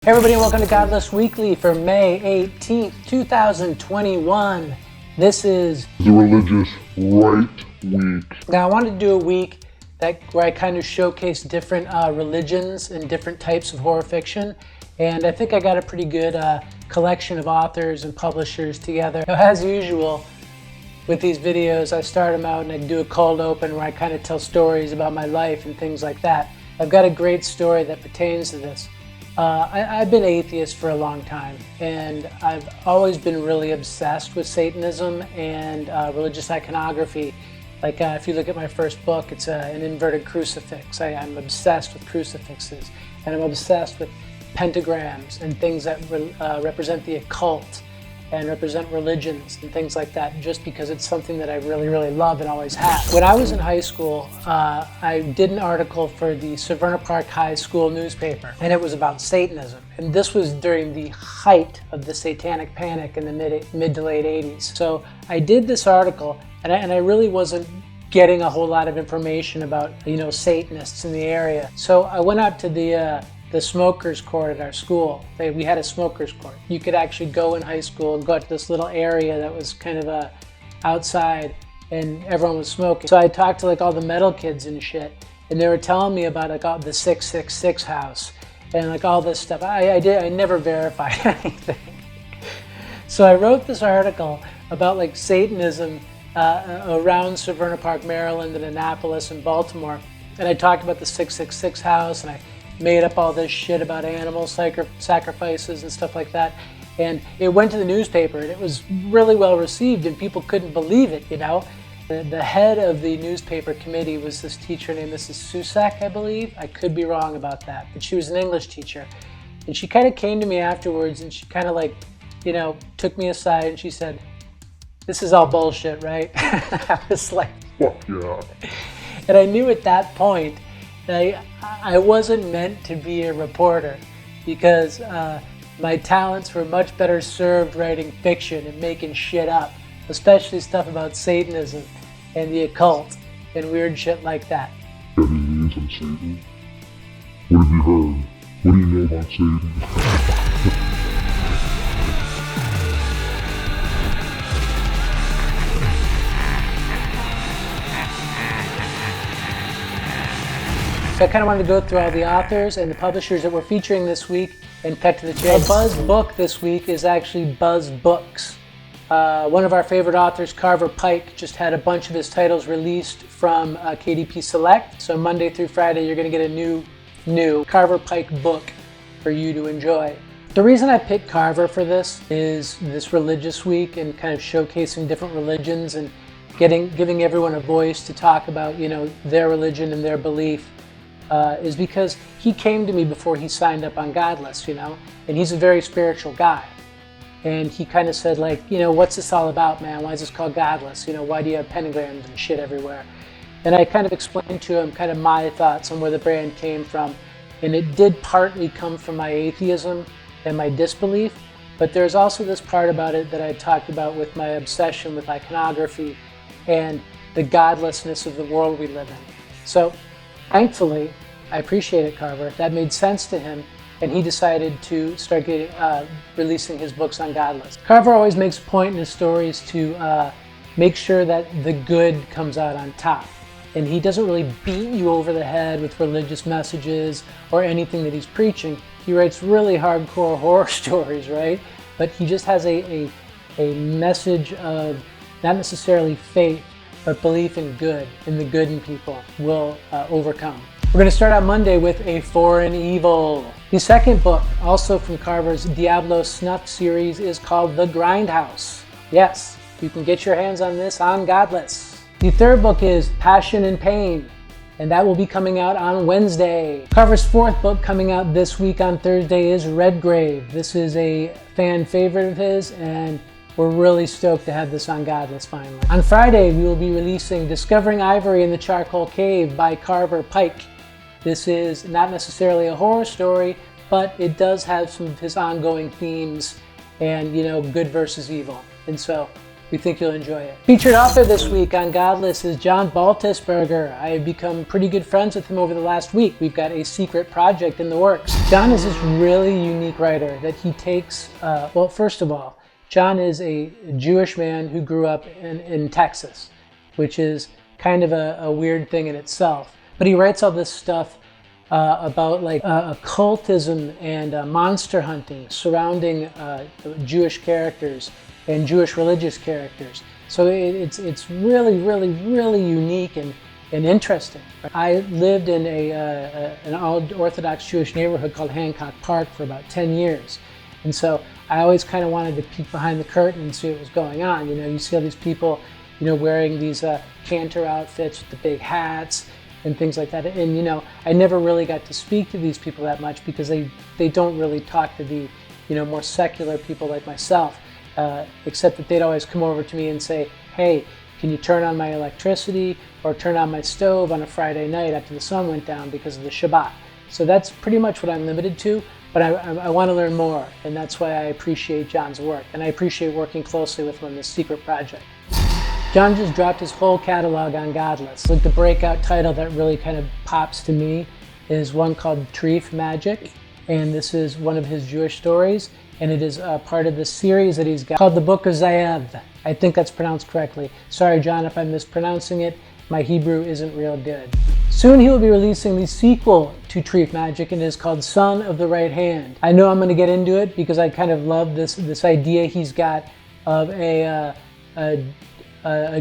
Hey everybody, and welcome to Godless Weekly for May 18th, 2021. This is the Religious Right Week. Now I wanted to do a week where I kind of showcase different religions and different types of horror fiction. And I think I got a pretty good collection of authors and publishers together. Now, as usual, with these videos, I start them out and I do a cold open where I kind of tell stories about my life and things like that. I've got a great story that pertains to this. I've been atheist for a long time, and I've always been really obsessed with Satanism and religious iconography. Like if you look at my first book, it's an inverted crucifix. I'm obsessed with crucifixes, and I'm obsessed with pentagrams and things that represent the occult and represent religions and things like that, just because it's something that I really, really love and always have. When I was in high school, I did an article for the Severna Park High School newspaper, and it was about Satanism. And this was during the height of the satanic panic in the mid to late 80s. So I did this article, and I really wasn't getting a whole lot of information about, Satanists in the area. So I went out to the smokers court at our school. We had a smokers court. You could actually go in high school and go to this little area that was kind of outside, and everyone was smoking. So I talked to all the metal kids and shit, and they were telling me about all the 666 house and all this stuff. I never verified anything. So I wrote this article about Satanism around Severna Park, Maryland, and Annapolis and Baltimore. And I talked about the 666 house, and I made up all this shit about animal sacrifices and stuff like that. And it went to the newspaper, and it was really well received, and people couldn't believe it, The head of the newspaper committee was this teacher named Mrs. Susak, I believe. I could be wrong about that, but she was an English teacher. And she kind of came to me afterwards, and she kind of took me aside, and she said, "This is all bullshit, right?" I was like, fuck yeah. And I knew at that point I wasn't meant to be a reporter, because my talents were much better served writing fiction and making shit up, especially stuff about Satanism and the occult and weird shit like that. Any news on Satan? What have you heard? What do you know about Satan? So I kind of wanted to go through all the authors and the publishers that we're featuring this week and cut to the chase. Our Buzz book this week is actually Buzz Books. One of our favorite authors, Carver Pike, just had a bunch of his titles released from KDP Select. So Monday through Friday, you're going to get a new Carver Pike book for you to enjoy. The reason I picked Carver for this is this religious week and kind of showcasing different religions and giving everyone a voice to talk about, their religion and their belief. Is because he came to me before he signed up on Godless, and he's a very spiritual guy. And he kind of said, what's this all about, man? Why is this called Godless? Why do you have pentagrams and shit everywhere? And I kind of explained to him kind of my thoughts on where the brand came from. And it did partly come from my atheism and my disbelief, but there's also this part about it that I talked about with my obsession with iconography and the godlessness of the world we live in. So thankfully, I appreciate it, Carver. That made sense to him, and he decided to start releasing his books on Godless. Carver always makes a point in his stories to make sure that the good comes out on top. And he doesn't really beat you over the head with religious messages or anything that he's preaching. He writes really hardcore horror stories, right? But he just has a message of not necessarily faith, but belief in good, and the good in people will overcome. We're going to start out Monday with A Foreign Evil. The second book, also from Carver's Diablo Snuff series, is called The Grindhouse. Yes, you can get your hands on this on Godless. The third book is Passion and Pain, and that will be coming out on Wednesday. Carver's fourth book, coming out this week on Thursday, is Redgrave. This is a fan favorite of his, and we're really stoked to have this on Godless finally. On Friday, we will be releasing Discovering Ivory in the Charcoal Cave by Carver Pike. This is not necessarily a horror story, but it does have some of his ongoing themes and, good versus evil. And so We think you'll enjoy it. Featured author this week on Godless is John Baltisberger. I have become pretty good friends with him over the last week. We've got a secret project in the works. John is this really unique writer that he takes, well, first of all, John is a Jewish man who grew up in Texas, which is kind of a weird thing in itself. But he writes all this stuff about like occultism and monster hunting surrounding Jewish characters and Jewish religious characters. So it's really, really, really unique and interesting. I lived in an Orthodox Jewish neighborhood called Hancock Park for about 10 years. And so I always kind of wanted to peek behind the curtain and see what was going on. You know, you see all these people, you know, wearing these cantor outfits with the big hats and things like that. And, you know, I never really got to speak to these people that much because they don't really talk to the, you know, more secular people like myself. Except that they'd always come over to me and say, hey, can you turn on my electricity or turn on my stove on a Friday night after the sun went down because of the Shabbat? So that's pretty much what I'm limited to, but I want to learn more, and that's why I appreciate John's work, and I appreciate working closely with him on this secret project. John just dropped his whole catalog on Godless. Like the breakout title that really kind of pops to me is one called Treef Magic, and this is one of his Jewish stories. And it is part of the series that he's got called the Book of Zayev. I think that's pronounced correctly. Sorry, John, if I'm mispronouncing it. My Hebrew isn't real good. Soon he will be releasing the sequel to Treef Magic, and it is called Son of the Right Hand. I know I'm going to get into it because I kind of love this idea he's got of a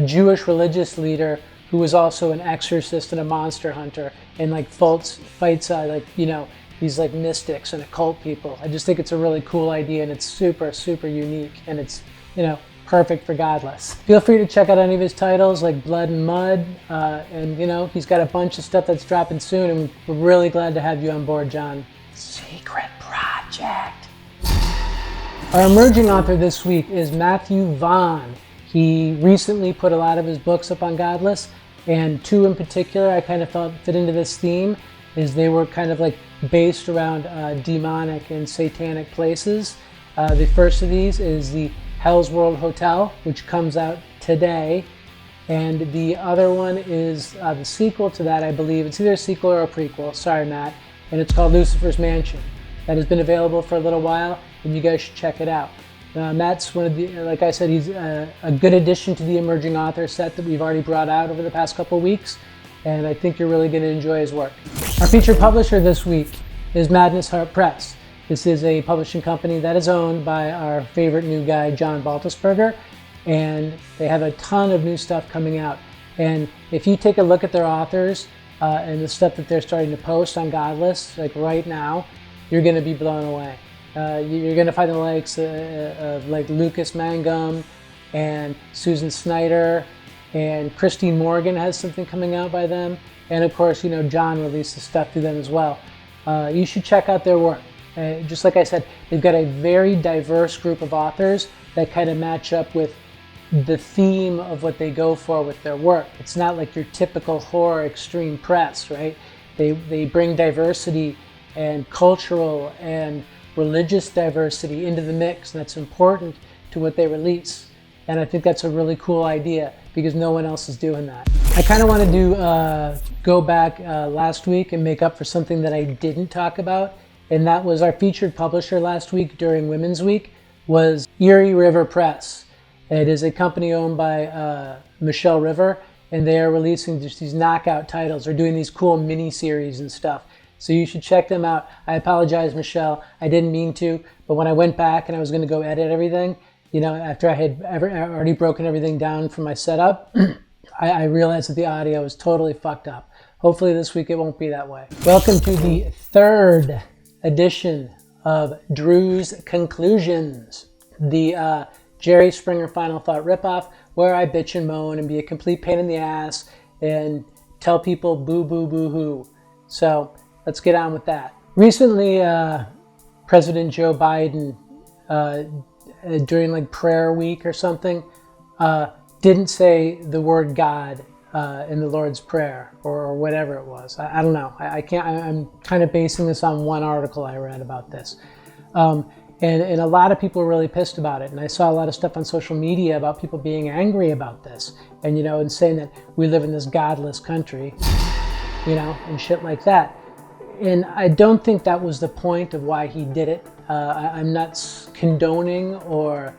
Jewish religious leader who was also an exorcist and a monster hunter, and like fights like, you know, these like mystics and occult people. I just think it's a really cool idea, and it's super, super unique, and it's, you know, perfect for Godless. Feel free to check out any of his titles like Blood and Mud, and you know, he's got a bunch of stuff that's dropping soon, and we're really glad to have you on board, John. Secret project. Our emerging author this week is Matthew Vaughn. He recently put a lot of his books up on Godless, and two in particular I kind of felt fit into this theme, is they were kind of like based around demonic and satanic places. The first of these is the Hell's World Hotel, which comes out today. And the other one is the sequel to that, I believe. It's either a sequel or a prequel. Sorry, Matt. And it's called Lucifer's Mansion. That has been available for a little while, and you guys should check it out. Matt's one of the, like I said, he's a good addition to the emerging author set that we've already brought out over the past couple of weeks. And I think you're really going to enjoy his work. Our featured publisher this week is Madness Heart Press. This is a publishing company that is owned by our favorite new guy, John Baltisberger, and they have a ton of new stuff coming out. And if you take a look at their authors and the stuff that they're starting to post on Godless, like right now, you're going to be blown away. You're going to find the likes of like Lucas Mangum and Susan Snyder, and Christine Morgan has something coming out by them. And of course, you know, John releases stuff through them as well. You should check out their work. Just like I said, they've got a very diverse group of authors that kind of match up with the theme of what they go for with their work. It's not like your typical horror extreme press, right? They bring diversity and cultural and religious diversity into the mix, and that's important to what they release. And I think that's a really cool idea because no one else is doing that. I kind of want to do go back last week and make up for something that I didn't talk about, and that was our featured publisher last week during Women's Week was Eerie River Press. It is a company owned by Michelle River, and they are releasing just these knockout titles. They're doing these cool mini-series and stuff. So you should check them out. I apologize, Michelle. I didn't mean to, but when I went back and I was going to go edit everything, you know, after I had already broken everything down for my setup, I realized that the audio was totally fucked up. Hopefully this week it won't be that way. Welcome to the third edition of Drew's Conclusions, the Jerry Springer Final Thought ripoff, where I bitch and moan and be a complete pain in the ass and tell people boo, boo, boo, hoo. So let's get on with that. Recently, President Joe Biden, during like prayer week or something, didn't say the word God in the Lord's Prayer or whatever it was. I don't know. I can't. I'm kind of basing this on one article I read about this. And a lot of people were really pissed about it. And I saw a lot of stuff on social media about people being angry about this. And, and saying that we live in this godless country, and shit like that. And I don't think that was the point of why he did it. I'm not condoning or,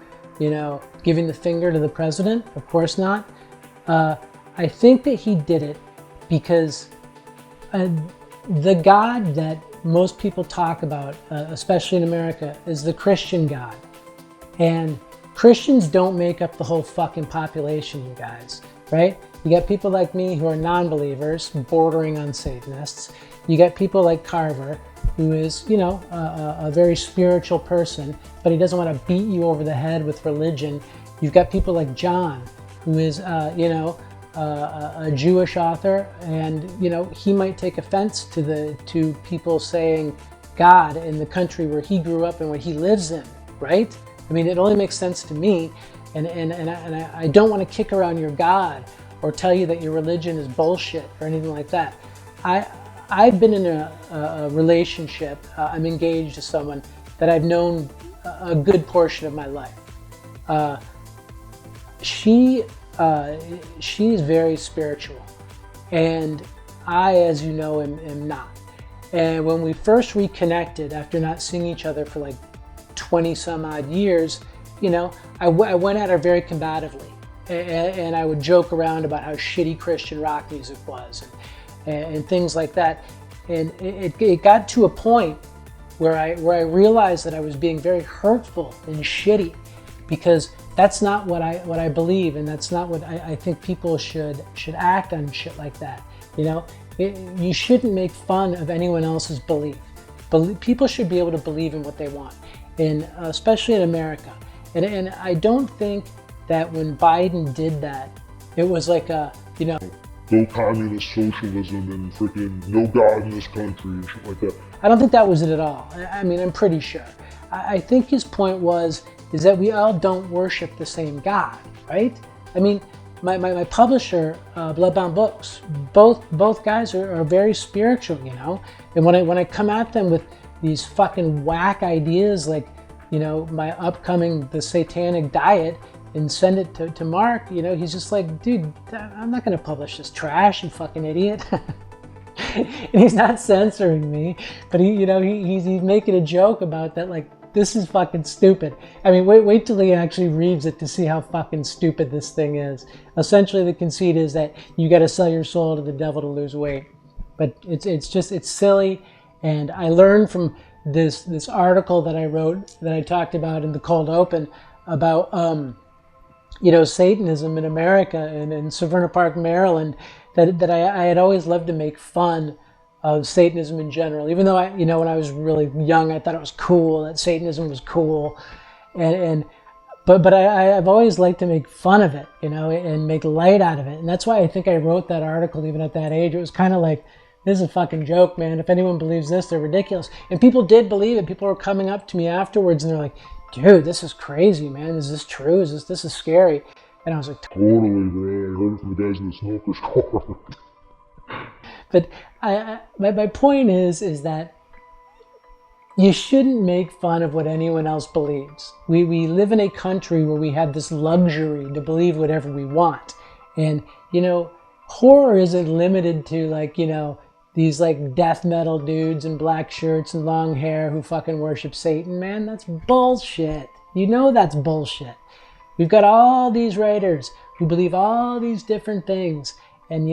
giving the finger to the president. Of course not. I think that he did it because the God that most people talk about, especially in America, is the Christian God. And Christians don't make up the whole fucking population, you guys, right? You got people like me who are non-believers, bordering on Satanists. You got people like Carver, who is, a very spiritual person, but he doesn't want to beat you over the head with religion. You've got people like John, who is, a Jewish author, and he might take offense to people saying God in the country where he grew up and where he lives in, right? I mean, it only makes sense to me, and I don't want to kick around your God or tell you that your religion is bullshit or anything like that. I've been in a relationship. I'm engaged to someone that I've known a good portion of my life. She's very spiritual, and I, as you know, am not. And when we first reconnected after not seeing each other for like 20 some odd years, I went at her very combatively, and I would joke around about how shitty Christian rock music was and things like that. And it got to a point where I realized that I was being very hurtful and shitty, because that's not what I believe, and that's not what I think people should act on shit like that. You shouldn't make fun of anyone else's belief. People should be able to believe in what they want, and especially in America. And I don't think that when Biden did that, it was like no communist socialism and freaking no God in this country and shit like that. I don't think that was it at all. I mean, I'm pretty sure. I think his point is that we all don't worship the same God, right? I mean, my publisher, Bloodbound Books, both guys are very spiritual, And when I come at them with these fucking whack ideas like, my upcoming The Satanic Diet, and send it to Mark, he's just like, dude, I'm not going to publish this trash, you fucking idiot. And he's not censoring me, but he's making a joke about that, like, this is fucking stupid. I mean, wait till he actually reads it to see how fucking stupid this thing is. Essentially, the conceit is that you got to sell your soul to the devil to lose weight. But it's silly, and I learned from this article that I wrote, that I talked about in the Cold Open, about Satanism in America and in Severna Park, Maryland, that I had always loved to make fun of Satanism in general. Even though when I was really young, I thought it was cool, that Satanism was cool, but I've always liked to make fun of it, and make light out of it. And that's why I think I wrote that article even at that age. It was kind of like, this is a fucking joke, man. If anyone believes this, they're ridiculous. And people did believe it. People were coming up to me afterwards and they're like, dude, this is crazy, man. Is this true? This is scary? And I was like, totally, bro. I heard it from the guys in the smoker store. But my point is that you shouldn't make fun of what anyone else believes. We live in a country where we have this luxury to believe whatever we want. And, horror isn't limited to these death metal dudes in black shirts and long hair who fucking worship Satan, man. That's bullshit. That's bullshit. We've got all these writers who believe all these different things and,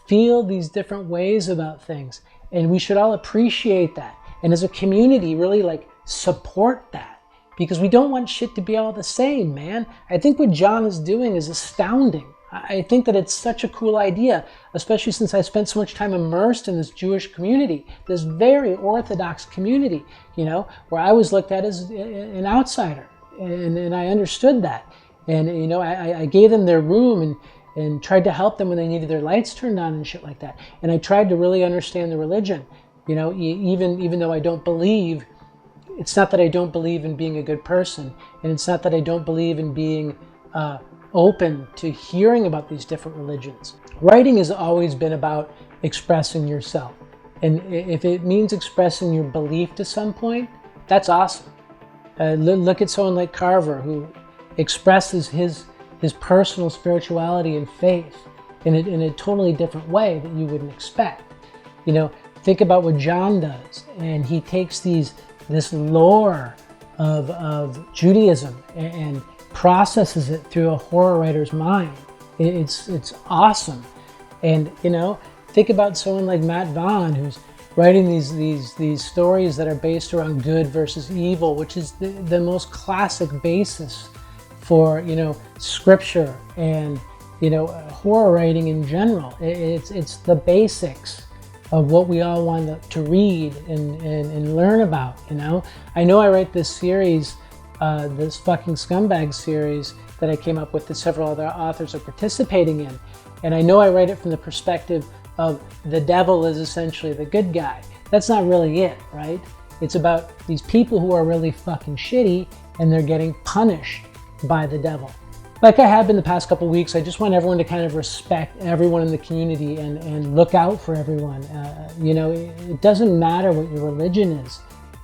feel these different ways about things. And we should all appreciate that. And as a community, really support that, because we don't want shit to be all the same, man. I think what John is doing is astounding. I think that it's such a cool idea, especially since I spent so much time immersed in this Jewish community, this very Orthodox community, where I was looked at as an outsider, and I understood that. And, I gave them their room and tried to help them when they needed their lights turned on and shit like that. And I tried to really understand the religion, even though I don't believe, it's not that I don't believe in being a good person, and it's not that I don't believe in being open to hearing about these different religions. Writing has always been about expressing yourself. And if it means expressing your belief to some point, that's awesome. Look at someone like Carver, who expresses his personal spirituality and faith in a totally different way that you wouldn't expect. You know, think about what John does, and he takes this lore of Judaism and processes it through a horror writer's mind. It's awesome. And you know, think about someone like Matt Vaughn, who's writing these stories that are based around good versus evil, which is the most classic basis for, you know, scripture and, you know, horror writing in general. It's the basics of what we all want to read and learn about, you know. I know I write this series, this fucking Scumbags series that I came up with that several other authors are participating in. And I know I write it from the perspective of the devil is essentially the good guy. That's not really it, right? It's about these people who are really fucking shitty and they're getting punished by the devil. Like I have been the past couple weeks, I just want everyone to kind of respect everyone in the community and look out for everyone. You know, it doesn't matter what your religion is.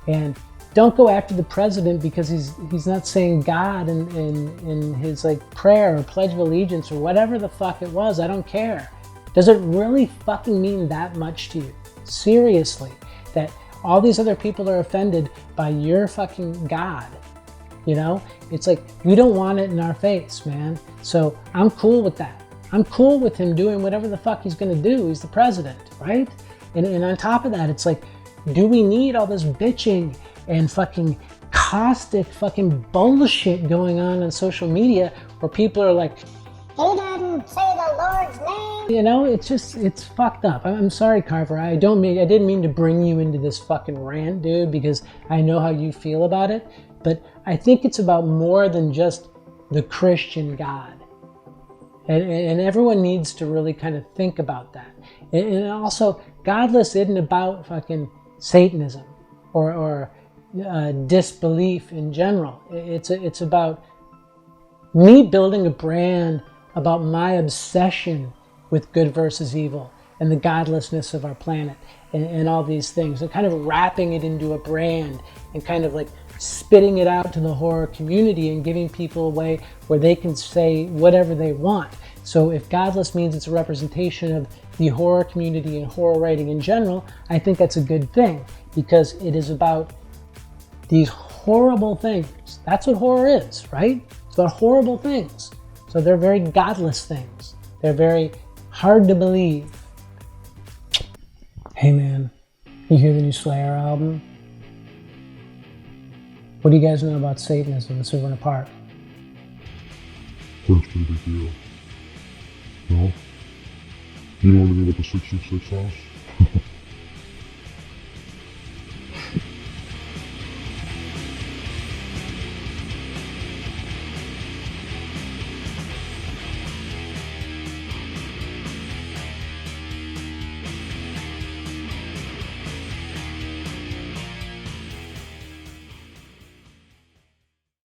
And don't go after the president because he's not saying God in his like prayer or pledge of allegiance or whatever the fuck it was. I don't care. Does it really fucking mean that much to you? Seriously, that all these other people are offended by your fucking God? You know, it's like, we don't want it in our face, man. So I'm cool with that. I'm cool with him doing whatever the fuck he's gonna do. He's the president, right? And on top of that, it's like, do we need all this bitching and fucking caustic fucking bullshit going on social media where people are like, he didn't say the Lord's name. You know, it's fucked up. I'm sorry, Carver. I didn't mean to bring you into this fucking rant, dude, because I know how you feel about it. But I think it's about more than just the Christian God. And everyone needs to really kind of think about that. And also, Godless isn't about fucking Satanism or disbelief in general. It's about me building a brand about my obsession with good versus evil and the godlessness of our planet and all these things, and kind of wrapping it into a brand and kind of like spitting it out to the horror community and giving people a way where they can say whatever they want. So if Godless means it's a representation of the horror community and horror writing in general, I think that's a good thing, because it is about these horrible things. That's what horror is, right? It's about horrible things. So they're very godless things. They're very hard to believe. Hey man, you hear the new Slayer album? What do you guys know about Satanism and Silver Park? That's a pretty big deal. No? You know anything about the 666 house?